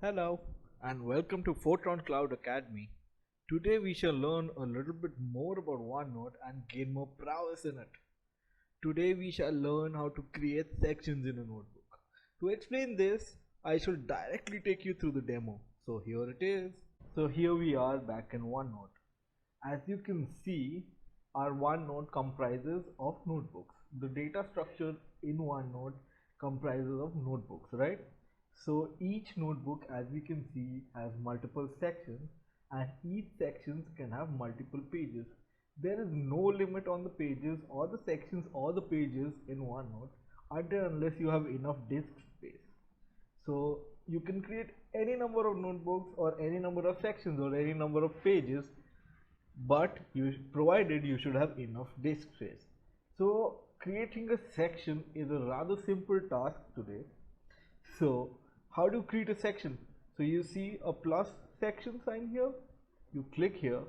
Hello and welcome to Foetron Cloud Academy. Today we shall learn a little bit more about OneNote and gain more prowess in it. Today we shall learn how to create sections in a notebook. To explain this, I shall directly take you through the demo. So here it is. So here we are back in OneNote. As you can see, our OneNote comprises of notebooks. The data structure in OneNote comprises of notebooks, right? So each notebook, as we can see, has multiple sections and each section can have multiple pages. There is no limit on the pages or the sections or the pages in OneNote until unless you have enough disk space. So you can create any number of notebooks or any number of sections or any number of pages, but provided you should have enough disk space. So creating a section is a rather simple task today. So how do you create a section? So you see a plus section sign here, you click here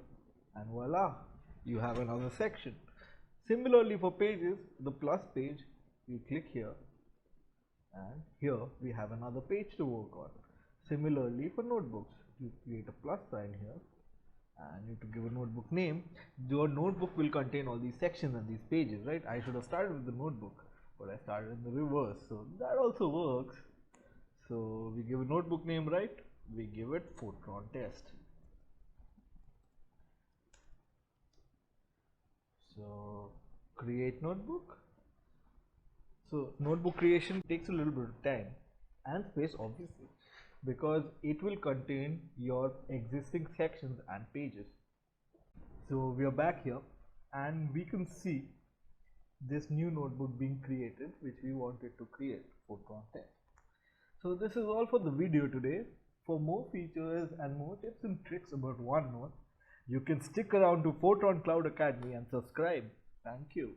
and voila, you have another section. Similarly for pages, the plus page, you click here and here we have another page to work on. Similarly for notebooks, you create a plus sign here and you have to give a notebook name. Your notebook will contain all these sections and these pages, right? I should have started with the notebook, but I started in the reverse, so that also works. So we give a notebook name, right? We give it Foetron test. So create notebook. So notebook creation takes a little bit of time and space, obviously, because it will contain your existing sections and pages. So we are back here and we can see this new notebook being created, which we wanted to create, Foetron test. So this is all for the video today. For more features and more tips and tricks about OneNote, you can stick around to Foetron Cloud Academy and subscribe. Thank you.